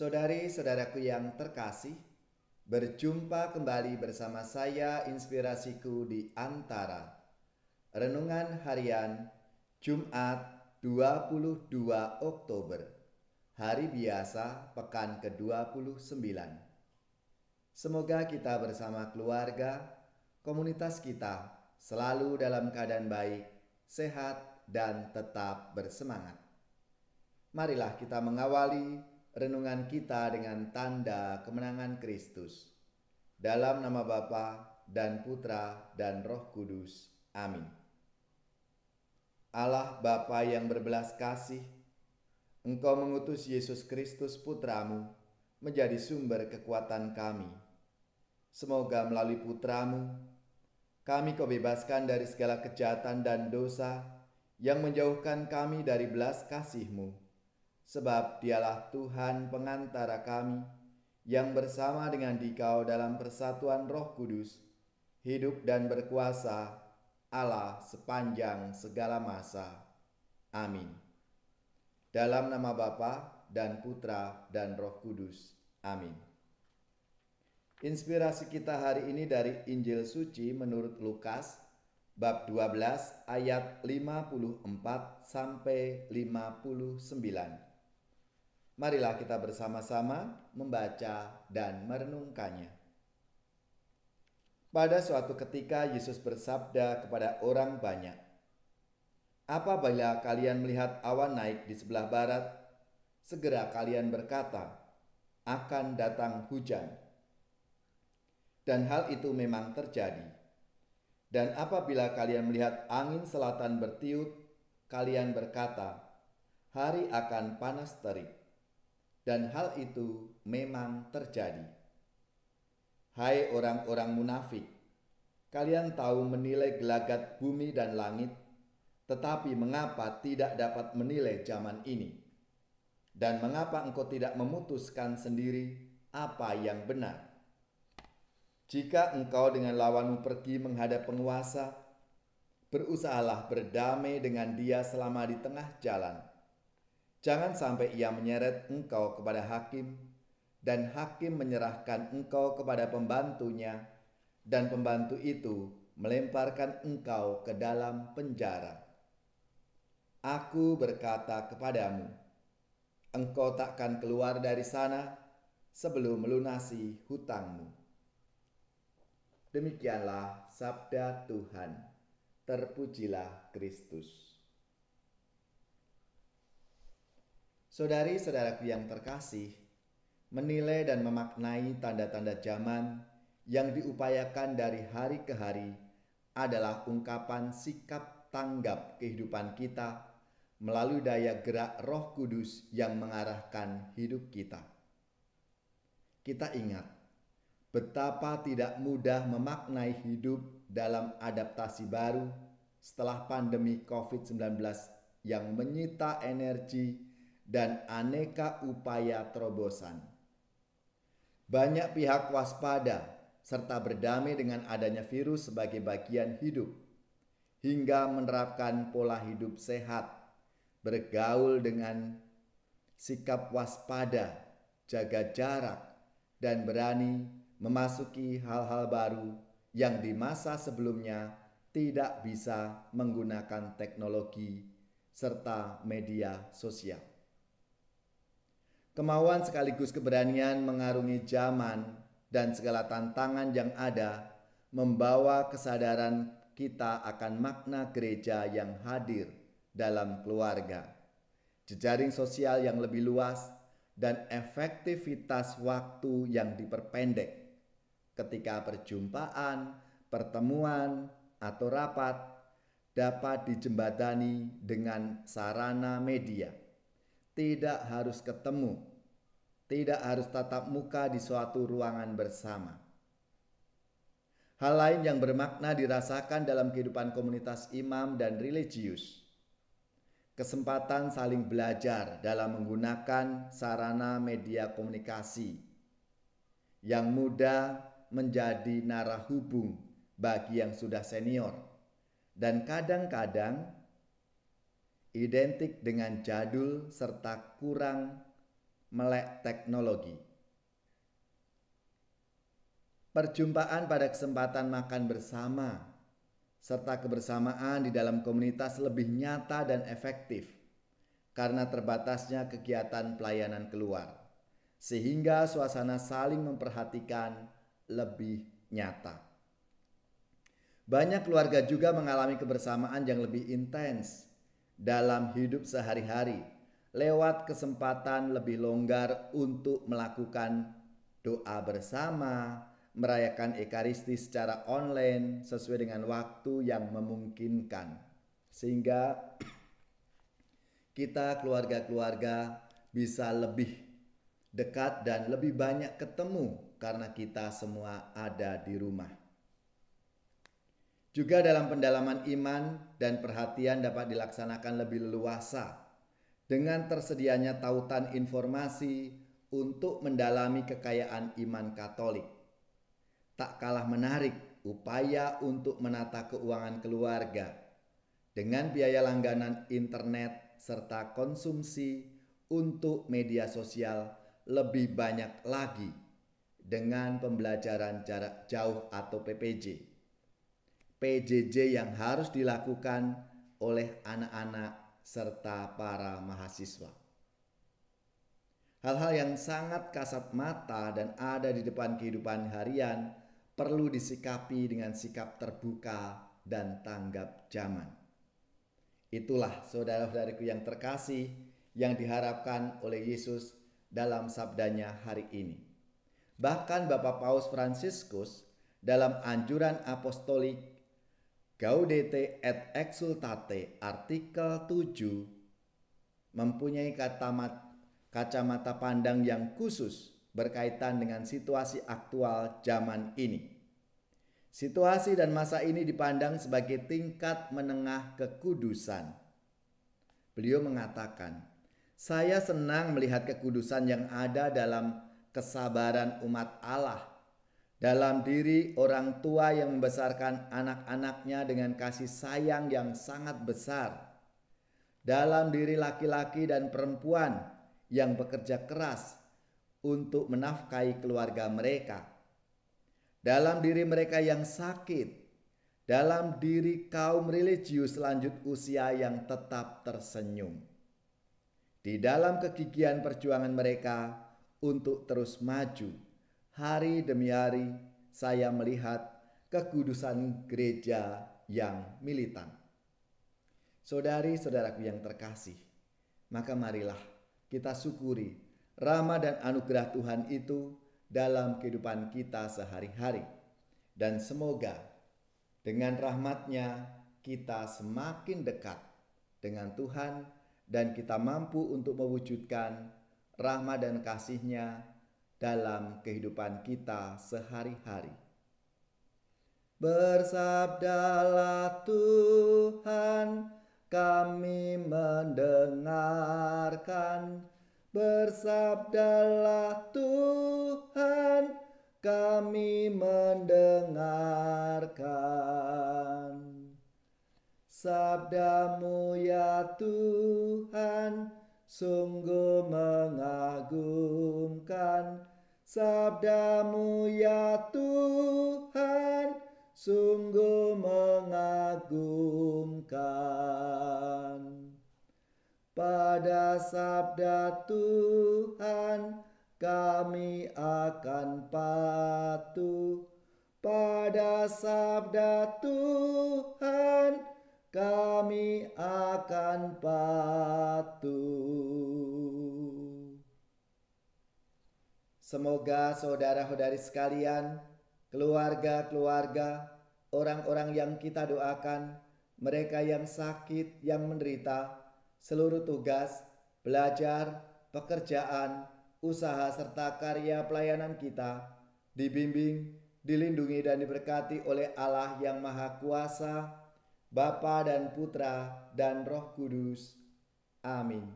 Saudari-saudaraku yang terkasih, berjumpa kembali bersama saya Inspirasiku di Antara. Renungan harian Jumat 22 Oktober, hari biasa pekan ke-29. Semoga kita bersama keluarga, komunitas kita selalu dalam keadaan baik, sehat, dan tetap bersemangat. Marilah kita mengawali renungan kita dengan tanda kemenangan Kristus. Dalam nama Bapa dan Putra dan Roh Kudus. Amin. Allah Bapa yang berbelas kasih, Engkau mengutus Yesus Kristus Putramu menjadi sumber kekuatan kami. Semoga melalui Putramu, kami Kau bebaskan dari segala kejahatan dan dosa yang menjauhkan kami dari belas kasih-Mu. Sebab Dialah Tuhan pengantara kami, yang bersama dengan Dikau dalam persatuan Roh Kudus, hidup dan berkuasa Allah sepanjang segala masa. Amin. Dalam nama Bapa dan Putra dan Roh Kudus. Amin. Inspirasi kita hari ini dari Injil Suci menurut Lukas, bab 12 ayat 54 sampai 59. Marilah kita bersama-sama membaca dan merenungkannya. Pada suatu ketika Yesus bersabda kepada orang banyak, "Apabila kalian melihat awan naik di sebelah barat, segera kalian berkata, akan datang hujan." Dan hal itu memang terjadi. Dan apabila kalian melihat angin selatan bertiup, kalian berkata, hari akan panas terik. Dan hal itu memang terjadi. Hai orang-orang munafik, kalian tahu menilai gelagat bumi dan langit, tetapi mengapa tidak dapat menilai zaman ini? Dan mengapa engkau tidak memutuskan sendiri apa yang benar? Jika engkau dengan lawanmu pergi menghadap penguasa, berusahalah berdamai dengan dia selama di tengah jalan. Jangan sampai ia menyeret engkau kepada hakim, dan hakim menyerahkan engkau kepada pembantunya, dan pembantu itu melemparkan engkau ke dalam penjara. Aku berkata kepadamu, engkau takkan keluar dari sana sebelum melunasi hutangmu. Demikianlah sabda Tuhan. Terpujilah Kristus. Saudari-saudaraku yang terkasih, menilai dan memaknai tanda-tanda zaman yang diupayakan dari hari ke hari adalah ungkapan sikap tanggap kehidupan kita melalui daya gerak Roh Kudus yang mengarahkan hidup kita. Kita ingat betapa tidak mudah memaknai hidup dalam adaptasi baru setelah pandemi COVID-19 yang menyita energi dan aneka upaya terobosan. Banyak pihak waspada serta berdamai dengan adanya virus sebagai bagian hidup, hingga menerapkan pola hidup sehat, bergaul dengan sikap waspada, jaga jarak, dan berani memasuki hal-hal baru yang di masa sebelumnya tidak bisa menggunakan teknologi serta media sosial. Kemauan sekaligus keberanian mengarungi zaman dan segala tantangan yang ada membawa kesadaran kita akan makna gereja yang hadir dalam keluarga, jejaring sosial yang lebih luas, dan efektivitas waktu yang diperpendek ketika perjumpaan, pertemuan, atau rapat dapat dijembatani dengan sarana media. Tidak harus ketemu, tidak harus tatap muka di suatu ruangan bersama. Hal lain yang bermakna dirasakan dalam kehidupan komunitas imam dan religius. Kesempatan saling belajar dalam menggunakan sarana media komunikasi yang mudah menjadi narah hubung bagi yang sudah senior dan kadang-kadang identik dengan jadul serta kurang melek teknologi. Perjumpaan pada kesempatan makan bersama serta kebersamaan di dalam komunitas lebih nyata dan efektif karena terbatasnya kegiatan pelayanan keluar, sehingga suasana saling memperhatikan lebih nyata. Banyak keluarga juga mengalami kebersamaan yang lebih intens dalam hidup sehari-hari lewat kesempatan lebih longgar untuk melakukan doa bersama, merayakan Ekaristi secara online sesuai dengan waktu yang memungkinkan, sehingga kita keluarga-keluarga bisa lebih dekat dan lebih banyak ketemu karena kita semua ada di rumah. Juga dalam pendalaman iman dan perhatian dapat dilaksanakan lebih leluasa dengan tersedianya tautan informasi untuk mendalami kekayaan iman Katolik. Tak kalah menarik upaya untuk menata keuangan keluarga dengan biaya langganan internet serta konsumsi untuk media sosial lebih banyak lagi dengan pembelajaran jarak jauh atau PJJ yang harus dilakukan oleh anak-anak serta para mahasiswa. Hal-hal yang sangat kasat mata dan ada di depan kehidupan harian perlu disikapi dengan sikap terbuka dan tanggap zaman. Itulah saudara-saudariku yang terkasih yang diharapkan oleh Yesus dalam sabdanya hari ini. Bahkan Bapak Paus Fransiskus dalam anjuran apostolik Gaudete et Exsultate artikel 7 mempunyai kacamata pandang yang khusus berkaitan dengan situasi aktual zaman ini. Situasi dan masa ini dipandang sebagai tingkat menengah kekudusan. Beliau mengatakan, "Saya senang melihat kekudusan yang ada dalam kesabaran umat Allah, dalam diri orang tua yang membesarkan anak-anaknya dengan kasih sayang yang sangat besar, dalam diri laki-laki dan perempuan yang bekerja keras untuk menafkahi keluarga mereka, dalam diri mereka yang sakit, dalam diri kaum religius lanjut usia yang tetap tersenyum, di dalam kegigihan perjuangan mereka untuk terus maju. Hari demi hari saya melihat kekudusan gereja yang militan." Saudari-saudaraku yang terkasih, maka marilah kita syukuri rahmat dan anugerah Tuhan itu dalam kehidupan kita sehari-hari. Dan semoga dengan rahmat-Nya kita semakin dekat dengan Tuhan dan kita mampu untuk mewujudkan rahmat dan kasih-Nya dalam kehidupan kita sehari-hari. Bersabdalah Tuhan, kami mendengarkan. Bersabdalah Tuhan, kami mendengarkan. Sabdamu ya Tuhan, sungguh mengagumkan. Sabdamu ya Tuhan, sungguh mengagumkan. Pada sabda Tuhan kami akan patuh. Pada sabda Tuhan kami akan patuh. Semoga saudara-saudari sekalian, keluarga-keluarga, orang-orang yang kita doakan, mereka yang sakit, yang menderita, seluruh tugas, belajar, pekerjaan, usaha serta karya pelayanan kita dibimbing, dilindungi dan diberkati oleh Allah yang Maha Kuasa, Bapa dan Putra dan Roh Kudus. Amin.